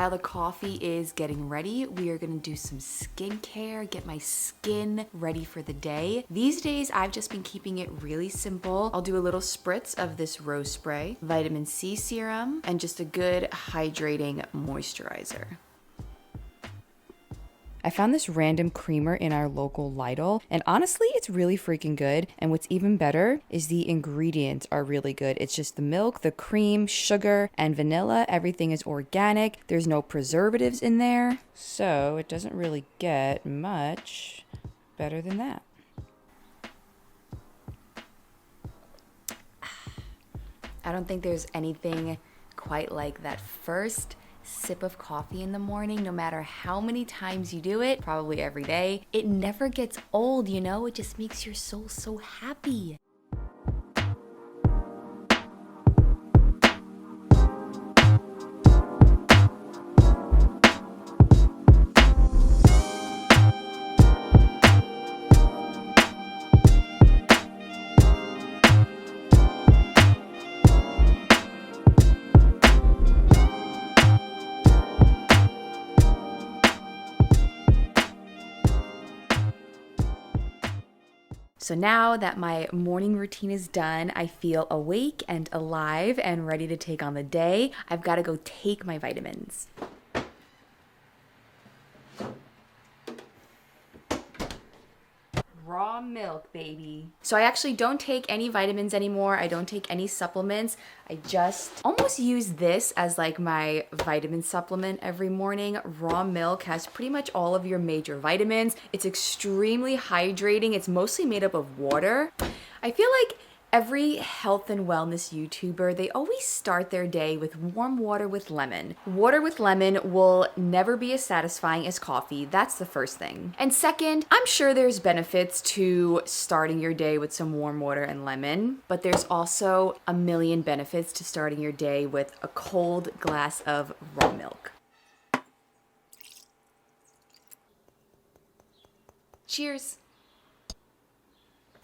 while the coffee is getting ready, we are gonna do some skincare, get my skin ready for the day. These days, I've just been keeping it really simple. I'll do a little spritz of this rose spray, vitamin C serum, and just a good hydrating moisturizer. I found this random creamer in our local Lidl, and honestly, it's really freaking good. And what's even better is the ingredients are really good. It's just the milk, the cream, sugar, and vanilla. Everything is organic. There's no preservatives in there, so it doesn't really get much better than that. I don't think there's anything quite like that first sip of coffee in the morning, no matter how many times you do it, probably every day. It never gets old, you know? It just makes your soul so happy. So now that my morning routine is done, I feel awake and alive and ready to take on the day. I've got to go take my vitamins. Raw milk, baby. So I actually don't take any vitamins anymore. I don't take any supplements. I just almost use this as like my vitamin supplement every morning. Raw milk has pretty much all of your major vitamins. It's extremely hydrating. It's mostly made up of water. I feel like every health and wellness YouTuber, they always start their day with warm water with lemon. Water with lemon will never be as satisfying as coffee. That's the first thing. And second, I'm sure there's benefits to starting your day with some warm water and lemon, but there's also a million benefits to starting your day with a cold glass of raw milk. Cheers.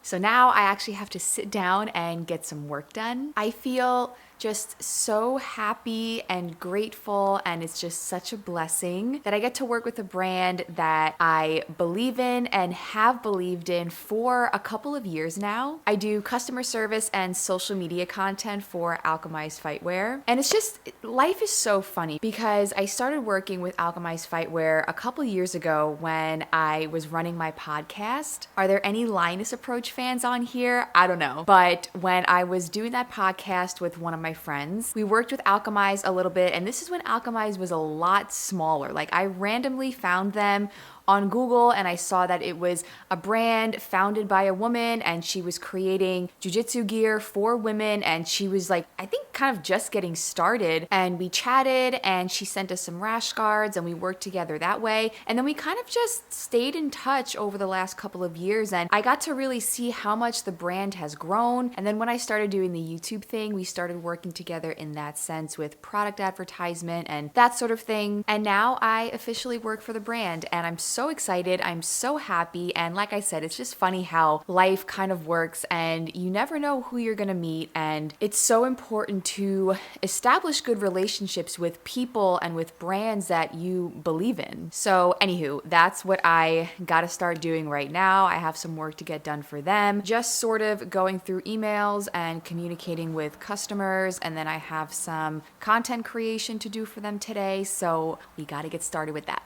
So now I actually have to sit down and get some work done. I feel just so happy and grateful, and it's just such a blessing that I get to work with a brand that I believe in and have believed in for a couple of years now. I do customer service and social media content for Alchemized Fightwear, and it's just, life is so funny because I started working with Alchemized Fightwear a couple years ago when I was running my podcast. Are there any Linus Approach fans on here? I don't know. But when I was doing that podcast with one of my friends, we worked with Alchemized a little bit, and this is when Alchemized was a lot smaller. Like, I randomly found them on Google and I saw that it was a brand founded by a woman and she was creating jiu-jitsu gear for women, and she was like, I think kind of just getting started, and we chatted and she sent us some rash guards and we worked together that way. And then we kind of just stayed in touch over the last couple of years, and I got to really see how much the brand has grown. And then when I started doing the YouTube thing, we started working together in that sense with product advertisement and that sort of thing. And now I officially work for the brand, and I'm so excited. I'm so happy. And like I said, it's just funny how life kind of works and you never know who you're going to meet. And it's so important to establish good relationships with people and with brands that you believe in. So anywho, that's what I got to start doing right now. I have some work to get done for them. Just sort of going through emails and communicating with customers. And then I have some content creation to do for them today. So we got to get started with that.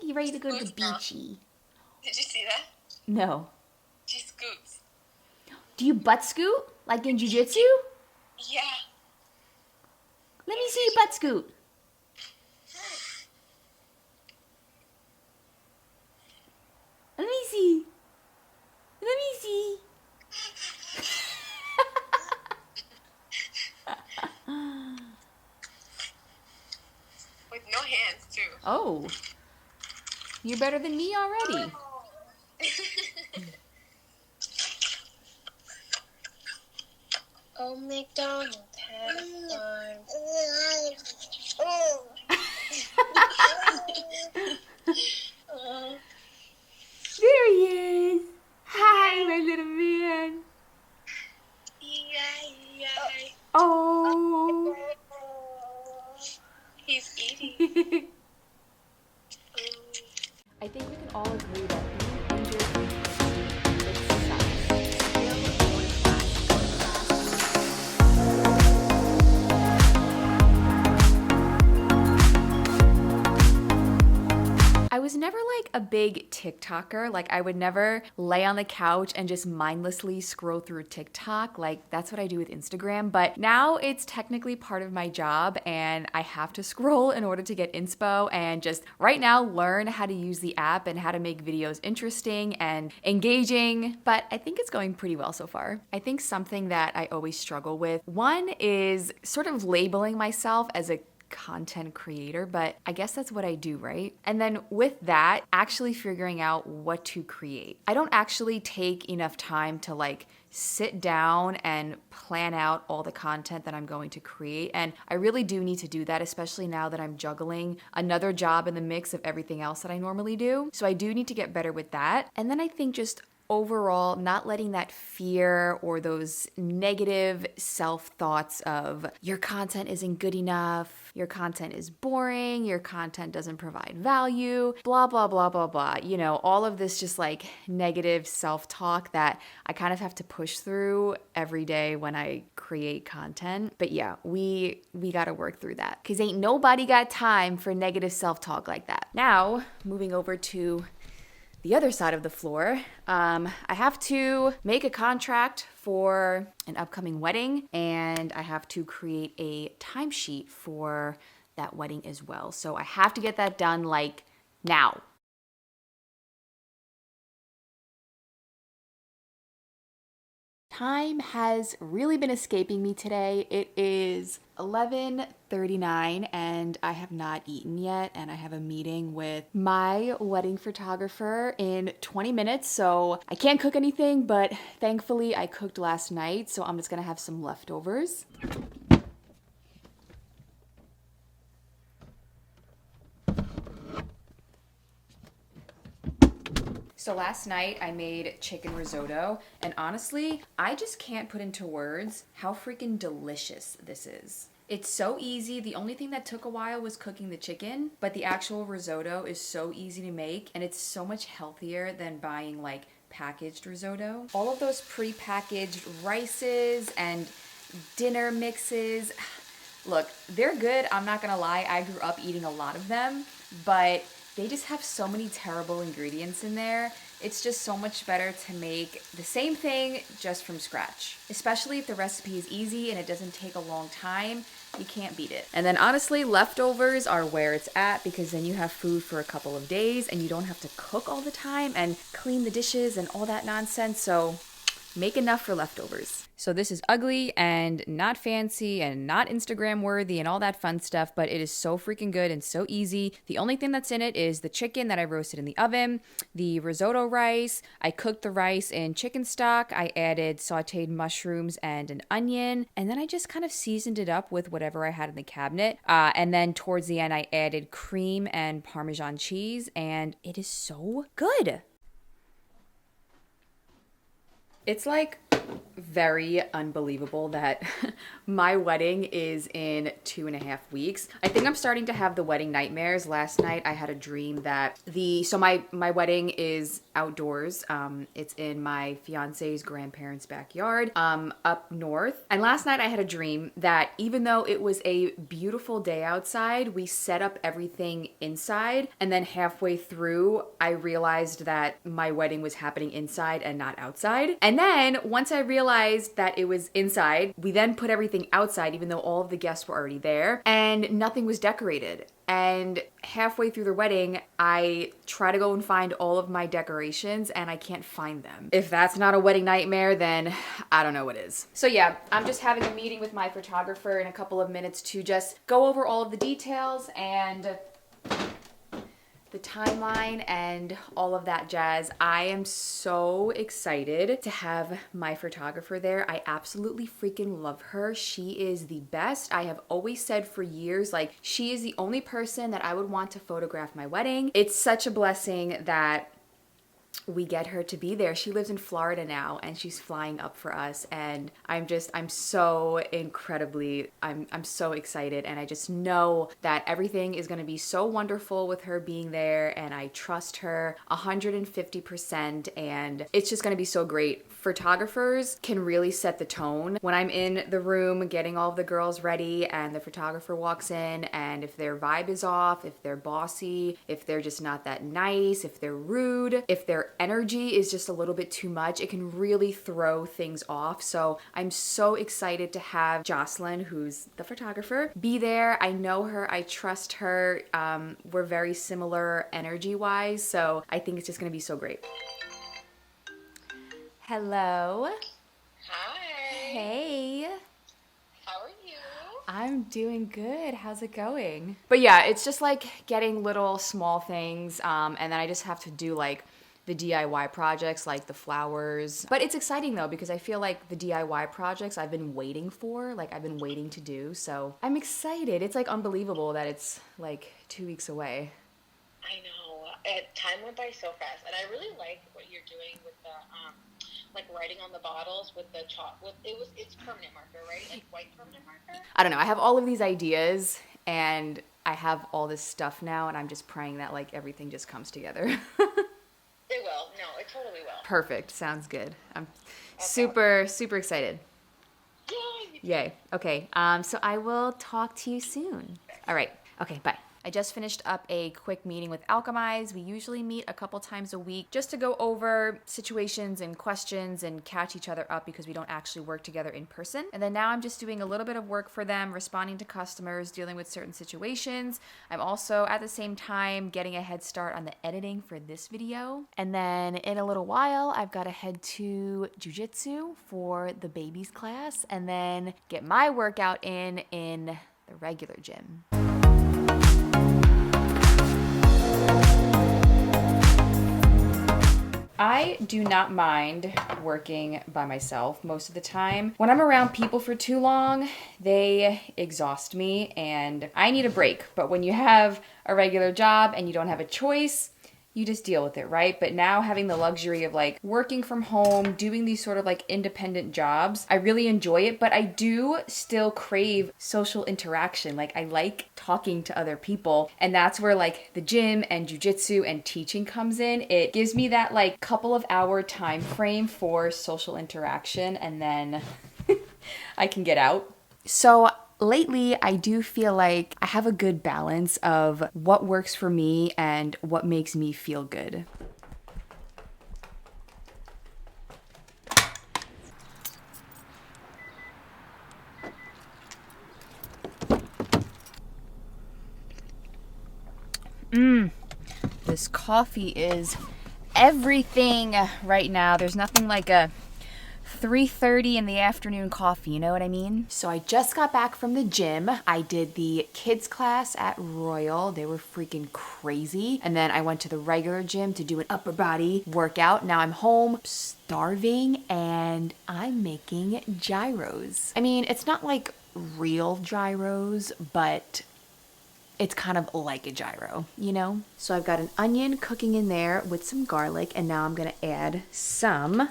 You ready to go to the beachy? Did you see that? No. She scoots. Do you butt scoot? Like in jiu-jitsu? Yeah. Let me see your butt scoot. Let me see. Let me see. With no hands, too. Oh. You're better than me already. Oh, McDonald, There he is. Hi, my little man. Oh. He's eating. I think we can all agree that being injury-free it sucks. Still going I was never like a big TikToker. Like I would never lay on the couch and just mindlessly scroll through TikTok. Like that's what I do with Instagram. But now it's technically part of my job and I have to scroll in order to get inspo and just right now learn how to use the app and how to make videos interesting and engaging. But I think it's going pretty well so far. I think something that I always struggle with, one is sort of labeling myself as a content creator, but I guess that's what I do, right? And then with that, actually figuring out what to create. I don't actually take enough time to like sit down and plan out all the content that I'm going to create. And I really do need to do that, especially now that I'm juggling another job in the mix of everything else that I normally do. So I do need to get better with that. And then I think just overall, not letting that fear or those negative self-thoughts of your content isn't good enough, your content is boring, your content doesn't provide value, blah, blah, blah, blah, blah. You know, all of this just like negative self-talk that I kind of have to push through every day when I create content. But yeah, we got to work through that because ain't nobody got time for negative self-talk like that. Now, moving over to the other side of the floor, I have to make a contract for an upcoming wedding and I have to create a timesheet for that wedding as well. So I have to get that done like now. Time has really been escaping me today. It is 11:39 and I have not eaten yet and I have a meeting with my wedding photographer in 20 minutes, so I can't cook anything, but thankfully I cooked last night, so I'm just gonna have some leftovers. So last night I made chicken risotto, and honestly, I just can't put into words how freaking delicious this is. It's so easy. The only thing that took a while was cooking the chicken, but the actual risotto is so easy to make, and it's so much healthier than buying like packaged risotto. All of those pre-packaged rices and dinner mixes, look, they're good. I'm not gonna lie, I grew up eating a lot of them, but they just have so many terrible ingredients in there. It's just so much better to make the same thing just from scratch. Especially if the recipe is easy and it doesn't take a long time, you can't beat it. And then honestly, leftovers are where it's at because then you have food for a couple of days and you don't have to cook all the time and clean the dishes and all that nonsense. So make enough for leftovers. So this is ugly and not fancy and not Instagram worthy and all that fun stuff, but it is so freaking good and so easy. The only thing that's in it is the chicken that I roasted in the oven, the risotto rice. I cooked the rice in chicken stock. I added sauteed mushrooms and an onion, and then I just kind of seasoned it up with whatever I had in the cabinet. And then towards the end, I added cream and Parmesan cheese, and it is so good. It's like very unbelievable that my wedding is in 2.5 weeks. I think I'm starting to have the wedding nightmares. Last night I had a dream that my wedding is outdoors. It's in my fiance's grandparents' backyard up north. And last night I had a dream that even though it was a beautiful day outside, we set up everything inside. And then halfway through, I realized that my wedding was happening inside and not outside. And then once I realized that it was inside, we then put everything outside, even though all of the guests were already there, and nothing was decorated. And halfway through the wedding, I try to go and find all of my decorations and I can't find them. If that's not a wedding nightmare, then I don't know what is. So yeah, I'm just having a meeting with my photographer in a couple of minutes to just go over all of the details and the timeline and all of that jazz. I am so excited to have my photographer there. I absolutely freaking love her. She is the best. I have always said for years, like, she is the only person that I would want to photograph my wedding. It's such a blessing that we get her to be there. She lives in Florida now and she's flying up for us, and I'm so incredibly, I'm so excited, and I just know that everything is going to be so wonderful with her being there, and I trust her 150%, and it's just going to be so great. Photographers can really set the tone. When I'm in the room getting all of the girls ready and the photographer walks in, and if their vibe is off, if they're bossy, if they're just not that nice, if they're rude, if their energy is just a little bit too much, it can really throw things off. So I'm so excited to have Jocelyn, who's the photographer, be there. I know her, I trust her. We're very similar energy-wise, so I think it's just gonna be so great. Hello. Hi. Hey. How are you? I'm doing good. How's it going? But yeah, it's just like getting little small things, and then I just have to do like the DIY projects, like the flowers. But it's exciting though, because I feel like the DIY projects I've been waiting for, like I've been waiting to do. So I'm excited. It's like unbelievable that it's like 2 weeks away. I know. Time went by so fast, and I really like what you're doing with the like writing on the bottles with the chalk. It's permanent marker, right? Like white permanent marker. I don't know. I have all of these ideas and I have all this stuff now, and I'm just praying that like everything just comes together. It will. No, it totally will. Perfect. Sounds good. I'm super excited. Yay! Yay. Okay. So I will talk to you soon. All right. Okay. Bye. I just finished up a quick meeting with Alchemize. We usually meet a couple times a week just to go over situations and questions and catch each other up, because we don't actually work together in person. And then now I'm just doing a little bit of work for them, responding to customers, dealing with certain situations. I'm also at the same time getting a head start on the editing for this video. And then in a little while, I've got to head to jujitsu for the babies class, and then get my workout in the regular gym. I do not mind working by myself most of the time. When I'm around people for too long, they exhaust me and I need a break. But when you have a regular job and you don't have a choice, you just deal with it, right? But now having the luxury of like working from home, doing these sort of like independent jobs, I really enjoy it, but I do still crave social interaction. Like I like talking to other people, and that's where like the gym and jujitsu and teaching comes in. It gives me that like couple of hour time frame for social interaction, and then I can get out. So lately, I do feel like I have a good balance of what works for me and what makes me feel good. This coffee is everything right now. There's nothing like a 3:30 in the afternoon coffee, you know what I mean? So I just got back from the gym. I did the kids class at Royal. They were freaking crazy. And then I went to the regular gym to do an upper body workout. Now I'm home starving and I'm making gyros. I mean, it's not like real gyros, but it's kind of like a gyro, you know? So I've got an onion cooking in there with some garlic, and now I'm gonna add some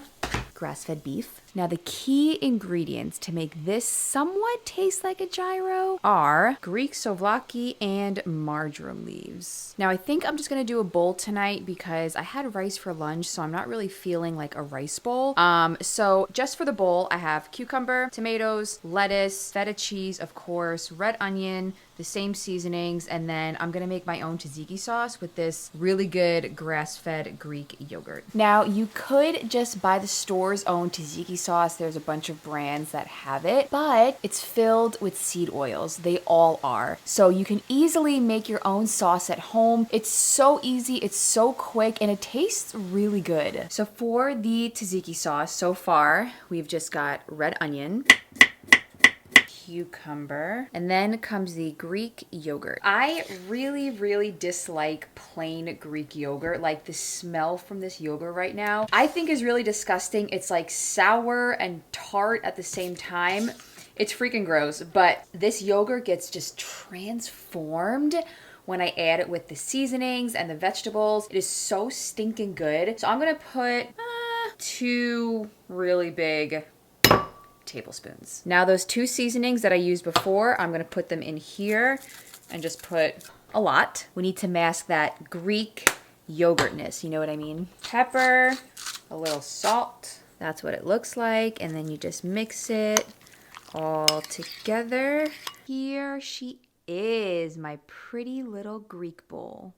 grass-fed beef. Now the key ingredients to make this somewhat taste like a gyro are Greek souvlaki and marjoram leaves. Now I think I'm just gonna do a bowl tonight because I had rice for lunch, so I'm not really feeling like a rice bowl. So just for the bowl, I have cucumber, tomatoes, lettuce, feta cheese, of course, red onion, the same seasonings, and then I'm gonna make my own tzatziki sauce with this really good grass-fed Greek yogurt. Now you could just buy the store's own tzatziki sauce. There's a bunch of brands that have it, but it's filled with seed oils. They all are. So you can easily make your own sauce at home. It's so easy, it's so quick, and it tastes really good. So for the tzatziki sauce, so far, we've just got red onion, cucumber. And then comes the Greek yogurt. I really, really dislike plain Greek yogurt. Like the smell from this yogurt right now, I think is really disgusting. It's like sour and tart at the same time. It's freaking gross, but this yogurt gets just transformed when I add it with the seasonings and the vegetables. It is so stinking good. So I'm gonna put 2 really big tablespoons. Now those 2 seasonings that I used before, I'm gonna put them in here and just put a lot. We need to mask that Greek yogurtness, you know what I mean? Pepper, a little salt. That's what it looks like. And then you just mix it all together. Here she is, my pretty little Greek bowl.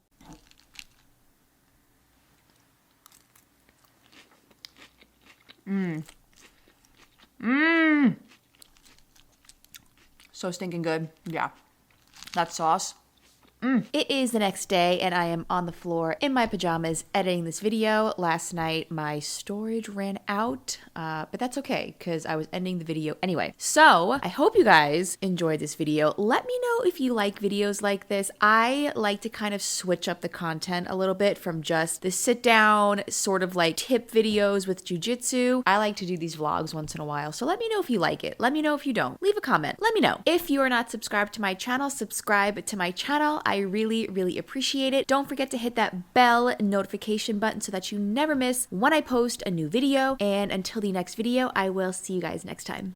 So stinking good. Yeah. That sauce. It is the next day and I am on the floor in my pajamas editing this video. Last night my storage ran out, but that's okay because I was ending the video anyway. So I hope you guys enjoyed this video. Let me know if you like videos like this. I like to kind of switch up the content a little bit from just the sit down sort of like tip videos with jujitsu. I like to do these vlogs once in a while. So let me know if you like it. Let me know if you don't. Leave a comment. Let me know. If you are not subscribed to my channel, subscribe to my channel. I really, really appreciate it. Don't forget to hit that bell notification button so that you never miss when I post a new video. And until the next video, I will see you guys next time.